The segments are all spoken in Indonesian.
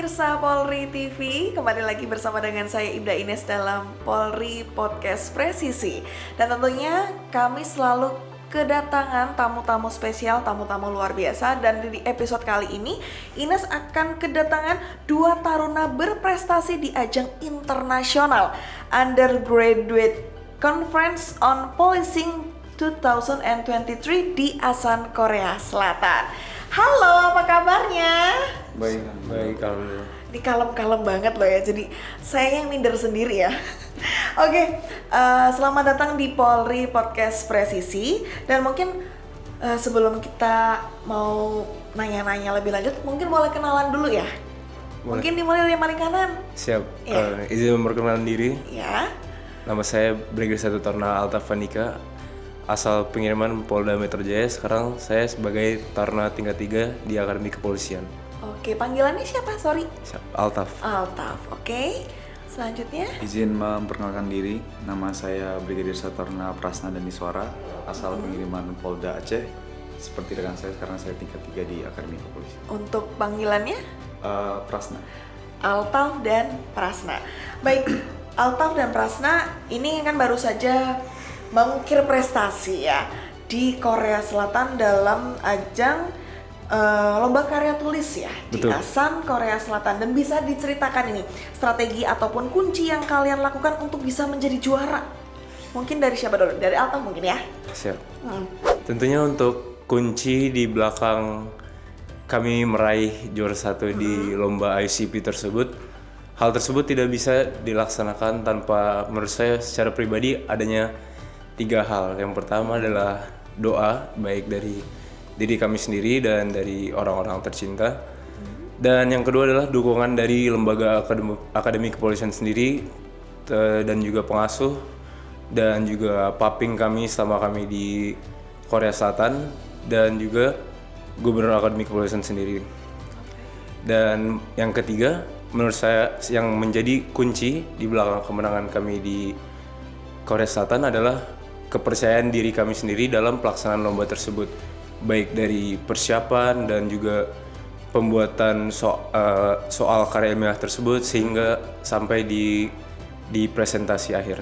pemirsa Polri TV, kembali lagi bersama dengan saya Ibda Ines dalam Polri Podcast Presisi. Dan tentunya kami selalu kedatangan tamu-tamu spesial, tamu-tamu luar biasa. Dan di episode kali ini Ines akan kedatangan 2 taruna berprestasi di ajang internasional Undergraduate Conference on Policing 2023 di Asan, Korea Selatan. Halo, apa kabarnya? Baik, alhamdulillah. Ini kalem-kalem banget loh ya, jadi saya yang minder sendiri ya. Oke, selamat datang di Polri Podcast Presisi. Dan mungkin sebelum kita mau nanya-nanya lebih lanjut, mungkin boleh kenalan dulu ya? Boleh. Mungkin dimulai dari yang paling kanan. Siap, Ya. Izin memperkenalkan diri. Ya. Nama saya Brigadir 1 Taruna Altaf Andika, asal pengiriman Polda Metro Jaya. Sekarang saya sebagai Taruna tingkat 3 di Akademi Kepolisian. Oke, panggilannya siapa? Sorry. Altaf. Altaf, oke. Selanjutnya. Izin memperkenalkan diri, nama saya Brigadir 1 Taruna Prasna dan Iswara, asal pengiriman Polda Aceh. Seperti rekan saya, sekarang saya tingkat 3 di Akademi Kepolisian. Untuk panggilannya? Prasna. Altaf dan Prasna. Baik, Altaf dan Prasna ini kan baru saja mengukir prestasi ya di Korea Selatan dalam ajang lomba karya tulis ya. Betul. Di Asan, Korea Selatan. Dan bisa diceritakan ini strategi ataupun kunci yang kalian lakukan untuk bisa menjadi juara. Mungkin dari siapa dulu? Dari Altaf mungkin ya? Siap. Tentunya untuk kunci di belakang kami meraih juara 1 di lomba ICP tersebut, hal tersebut tidak bisa dilaksanakan tanpa, menurut saya secara pribadi, adanya 3 hal. Yang pertama adalah doa, baik dari diri kami sendiri dan dari orang-orang tercinta. Dan yang kedua adalah dukungan dari lembaga akademi kepolisian sendiri dan juga pengasuh dan juga paping kami selama kami di Korea Selatan dan juga Gubernur Akademi Kepolisian sendiri. Dan yang ketiga, menurut saya yang menjadi kunci di belakang kemenangan kami di Korea Selatan adalah kepercayaan diri kami sendiri dalam pelaksanaan lomba tersebut, baik dari persiapan dan juga pembuatan soal karya ilmiah tersebut sehingga sampai di presentasi akhir.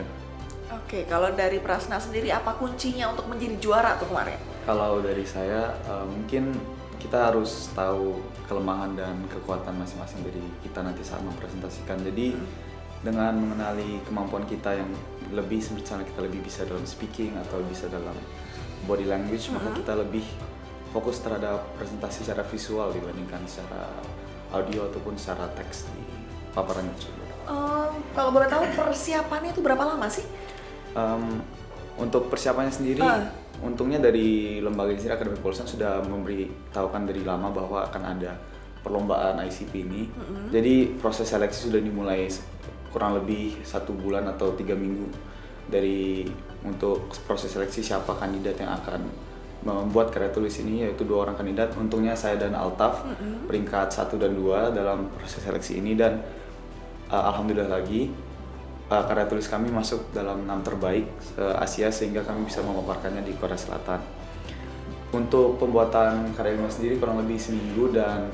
Oke, kalau dari Prasna sendiri apa kuncinya untuk menjadi juara tuh kemarin? Kalau dari saya, mungkin kita harus tahu kelemahan dan kekuatan masing-masing dari kita nanti saat mempresentasikan. Jadi dengan mengenali kemampuan kita yang lebih, misalnya kita lebih bisa dalam speaking atau bisa dalam body language, maka kita lebih fokus terhadap presentasi secara visual dibandingkan secara audio ataupun secara teks di paparan tersebut. Kalau boleh tahu persiapannya itu berapa lama sih? Untuk persiapannya sendiri, untungnya dari lembaga sendiri Akademi Kepolisian sudah memberitahukan dari lama bahwa akan ada perlombaan ICP ini. Jadi proses seleksi sudah dimulai kurang lebih 1 bulan atau 3 minggu dari untuk proses seleksi siapa kandidat yang akan membuat karya tulis ini, yaitu 2 orang kandidat. Untungnya saya dan Altaf peringkat 1 dan 2 dalam proses seleksi ini, dan alhamdulillah lagi karya tulis kami masuk dalam 6 terbaik Asia sehingga kami bisa memaparkannya di Korea Selatan. Untuk pembuatan karya ilmiah sendiri kurang lebih seminggu, dan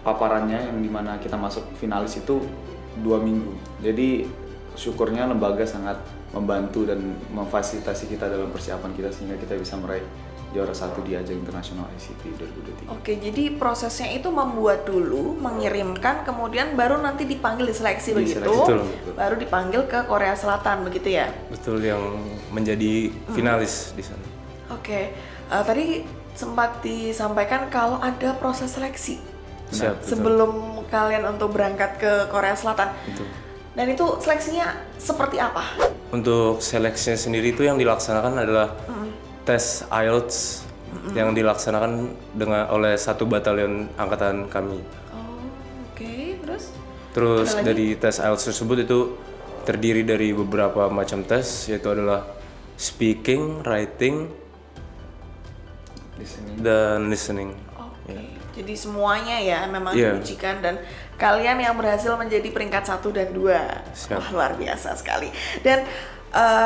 paparannya yang dimana kita masuk finalis itu 2 minggu. Jadi syukurnya lembaga sangat membantu dan memfasilitasi kita dalam persiapan kita sehingga kita bisa meraih juara 1 di ajang internasional ICP 2023. Oke, jadi prosesnya itu membuat dulu, mengirimkan, kemudian baru nanti dipanggil diseleksi begitu, Betul. baru dipanggil ke Korea Selatan begitu ya? Betul, yang menjadi finalis di sana. Oke, tadi sempat disampaikan kalau ada proses seleksi. Siap, betul. Sebelum kalian untuk berangkat ke Korea Selatan. Betul. Dan itu seleksinya seperti apa? Untuk seleksinya sendiri itu yang dilaksanakan adalah tes IELTS yang dilaksanakan oleh 1 batalion angkatan kami. Oke, terus? Terus Ada lagi? dari tes IELTS tersebut itu terdiri dari beberapa macam tes, yaitu adalah speaking, writing, Listening. dan listening. Oke. Jadi semuanya ya memang Iya. diujikan dan kalian yang berhasil menjadi peringkat 1 dan 2. Siap. Wah, luar biasa sekali. Dan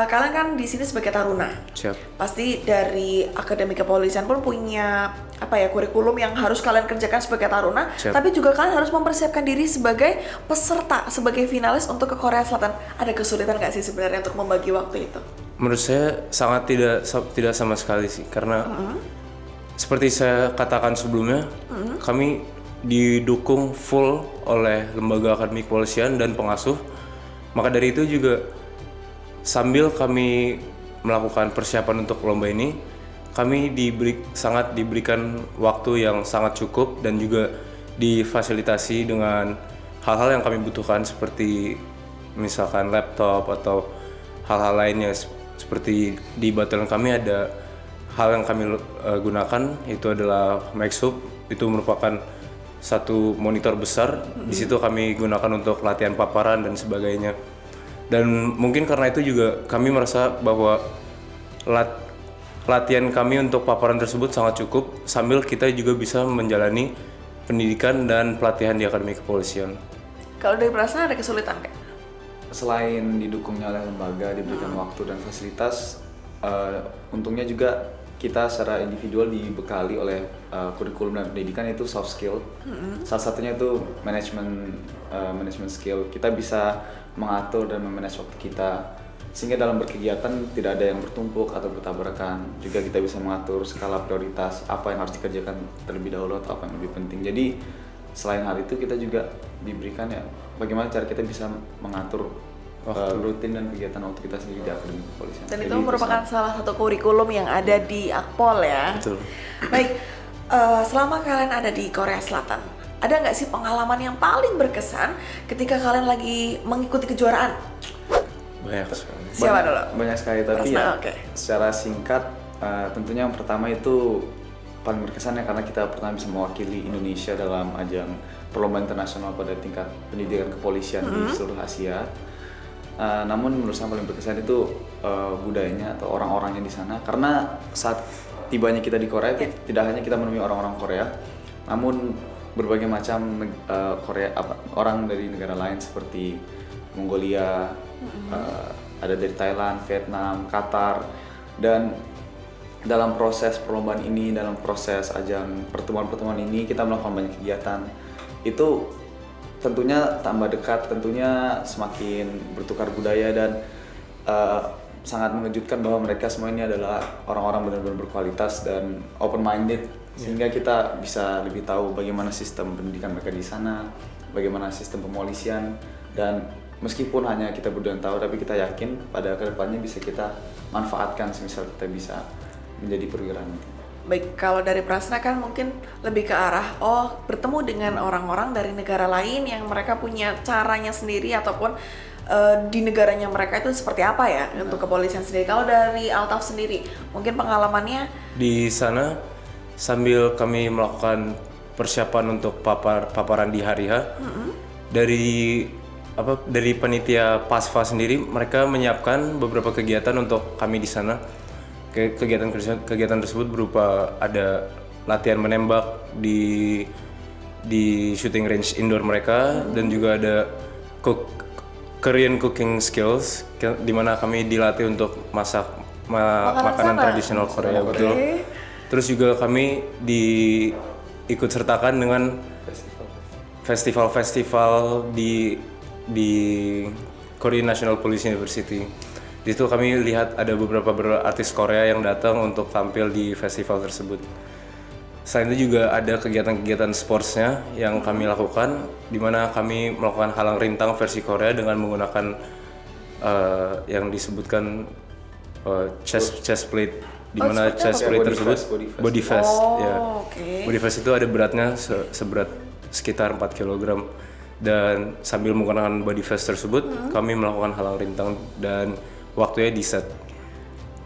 kalian kan di sini sebagai taruna. Siap. Pasti dari Akademi Kepolisian pun punya kurikulum yang harus kalian kerjakan sebagai taruna, Siap. tapi juga kalian harus mempersiapkan diri sebagai peserta, sebagai finalis untuk ke Korea Selatan. Ada kesulitan nggak sih sebenarnya untuk membagi waktu itu? Menurut saya sangat tidak sama sekali sih, karena seperti saya katakan sebelumnya, kami didukung full oleh lembaga akademi kepolisian dan pengasuh. Maka dari itu juga sambil kami melakukan persiapan untuk lomba ini, kami sangat diberikan waktu yang sangat cukup dan juga difasilitasi dengan hal-hal yang kami butuhkan seperti misalkan laptop atau hal-hal lainnya. Seperti di batalion kami ada hal yang kami gunakan, itu adalah Maxhub. Itu merupakan satu monitor besar. Di situ kami gunakan untuk latihan paparan dan sebagainya. Dan mungkin karena itu juga kami merasa bahwa latihan kami untuk paparan tersebut sangat cukup, sambil kita juga bisa menjalani pendidikan dan pelatihan di Akademi Kepolisian. Kalau dari Prasna ada kesulitan nggak? Selain didukungnya oleh lembaga, diberikan waktu dan fasilitas, untungnya juga kita secara individual dibekali oleh kurikulum dan pendidikan, itu soft skill. Salah satunya itu management skill. Kita bisa mengatur dan memanage waktu kita, sehingga dalam berkegiatan tidak ada yang bertumpuk atau bertabrakan. Juga kita bisa mengatur skala prioritas, apa yang harus dikerjakan terlebih dahulu atau apa yang lebih penting. Jadi selain hal itu kita juga diberikan bagaimana cara kita bisa mengatur rutin dan kegiatan waktu kita sendiri di Akademi Kepolisian. Dan itu merupakan salah satu kurikulum yang ada di Akpol ya. Betul. Baik, selama kalian ada di Korea Selatan, ada nggak sih pengalaman yang paling berkesan ketika kalian lagi mengikuti kejuaraan? Banyak sekali. Siapa dulu? Banyak sekali, tapi Prasna, ya oke. secara singkat, tentunya yang pertama itu paling berkesan karena kita pertama bisa mewakili Indonesia dalam ajang perlombaan internasional pada tingkat pendidikan kepolisian di seluruh Asia. Namun menurut saya paling berkesan itu budayanya atau orang-orangnya di sana, karena saat tibanya kita di Korea tidak hanya kita menemui orang-orang Korea, namun berbagai macam orang dari negara lain seperti Mongolia, ada dari Thailand, Vietnam, Qatar. Dan dalam proses perlombaan ini, dalam proses ajang pertemuan-pertemuan ini, kita melakukan banyak kegiatan. Itu tentunya tambah dekat, tentunya semakin bertukar budaya, dan sangat mengejutkan bahwa mereka semua ini adalah orang-orang benar-benar berkualitas dan open-minded, sehingga kita bisa lebih tahu bagaimana sistem pendidikan mereka di sana, bagaimana sistem pemolisian. Dan meskipun hanya kita berdua yang tahu, tapi kita yakin pada kedepannya bisa kita manfaatkan semisal kita bisa menjadi perwira nanti. Baik, kalau dari Prasna kan mungkin lebih ke arah bertemu dengan orang-orang dari negara lain yang mereka punya caranya sendiri, ataupun di negaranya mereka itu seperti apa ya untuk kepolisian sendiri. Kalau dari Altaf sendiri, mungkin pengalamannya Di sana sambil kami melakukan persiapan untuk paparan di hari H, dari panitia PASFA sendiri, mereka menyiapkan beberapa kegiatan untuk kami di sana. Kegiatan tersebut berupa ada latihan menembak di shooting range indoor mereka, dan juga ada Korean cooking skills, di mana kami dilatih untuk masak makanan tradisional Korea. Betul. Terus juga kami ikut sertakan dengan festival-festival di Korean National Police University. Di situ kami lihat ada beberapa artis Korea yang datang untuk tampil di festival tersebut. Selain itu juga ada kegiatan-kegiatan sportsnya yang kami lakukan, di mana kami melakukan halang rintang versi Korea dengan menggunakan yang disebutkan chest plate, di mana chest plate tersebut body vest. Body vest itu ada beratnya seberat sekitar 4 kg. Dan sambil menggunakan body vest tersebut, kami melakukan halang rintang dan waktunya di set.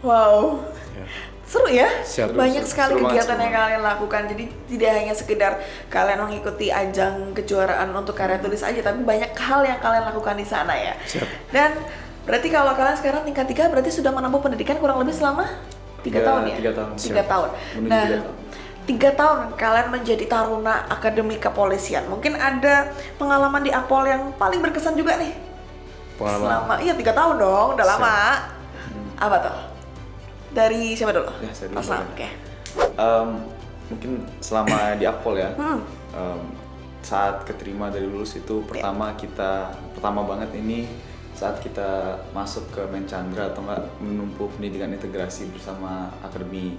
wow. Seru ya? Banyak sekali seru kegiatan banget, yang kalian lakukan. Jadi tidak hanya sekedar kalian mengikuti ajang kejuaraan untuk karya tulis aja, tapi banyak hal yang kalian lakukan di sana ya. Siap. Dan berarti kalau kalian sekarang tingkat 3 berarti sudah menempuh pendidikan kurang lebih selama 3 tahun ya? 3 tahun. 3 tahun. Menuju Nah, 3 tahun. 3 tahun kalian menjadi taruna Akademi Kepolisian. Mungkin ada pengalaman di Akpol yang paling berkesan juga nih. Selama 3 tahun dong, udah lama. Apa tuh? Dari siapa dulu? Ya, saya dulu. Mas Lam, oke. Mungkin selama di Akpol ya, saat keterima dari lulus itu pertama banget ini saat kita masuk ke Menchandra atau enggak menempuh pendidikan integrasi bersama Akademi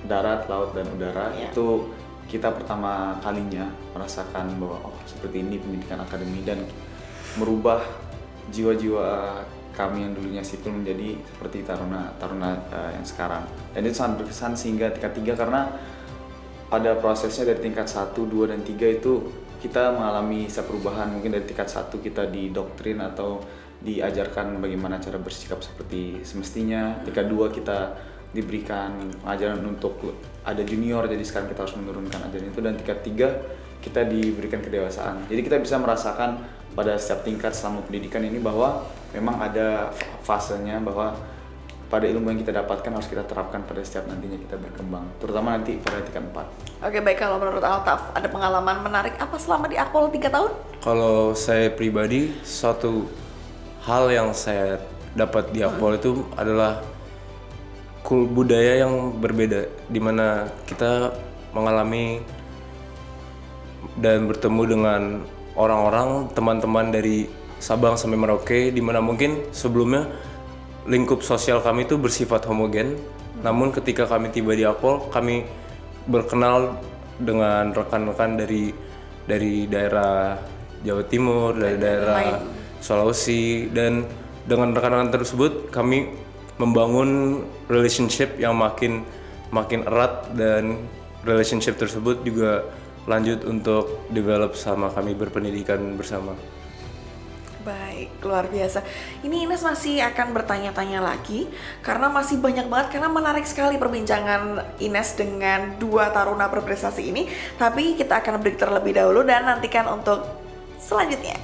Darat, Laut, dan Udara. Itu kita pertama kalinya merasakan bahwa seperti ini pendidikan akademi dan merubah jiwa-jiwa kami yang dulunya sipil menjadi seperti taruna yang sekarang. Dan itu sangat berkesan sehingga tingkat 3 karena pada prosesnya dari tingkat 1, 2, dan 3 itu kita mengalami perubahan. Mungkin dari tingkat 1 kita didoktrin atau diajarkan bagaimana cara bersikap seperti semestinya. Tingkat 2 kita diberikan ajaran untuk ada junior, jadi sekarang kita harus menurunkan ajaran itu. Dan tingkat 3 kita diberikan kedewasaan. Jadi kita bisa merasakan pada setiap tingkat selama pendidikan ini bahwa memang ada fasenya bahwa pada ilmu yang kita dapatkan harus kita terapkan pada setiap nantinya kita berkembang, terutama nanti pada tingkat 4. Oke, baik. Kalau menurut Altaf, ada pengalaman menarik apa selama di Akpol 3 tahun? Kalau saya pribadi, suatu hal yang saya dapat di Akpol itu adalah budaya yang berbeda, di mana kita mengalami dan bertemu dengan orang-orang, teman-teman dari Sabang sampai Merauke, di mana mungkin sebelumnya lingkup sosial kami itu bersifat homogen. Namun ketika kami tiba di Akpol, kami berkenal dengan rekan-rekan dari daerah Jawa Timur, dari daerah Sulawesi, dan dengan rekan-rekan tersebut kami membangun relationship yang makin erat, dan relationship tersebut juga lanjut untuk develop sama kami berpendidikan bersama. Baik, luar biasa. Ini Ines masih akan bertanya-tanya lagi karena masih banyak banget, karena menarik sekali perbincangan Ines dengan 2 taruna berprestasi ini. Tapi kita akan break terlebih dahulu dan nantikan untuk selanjutnya.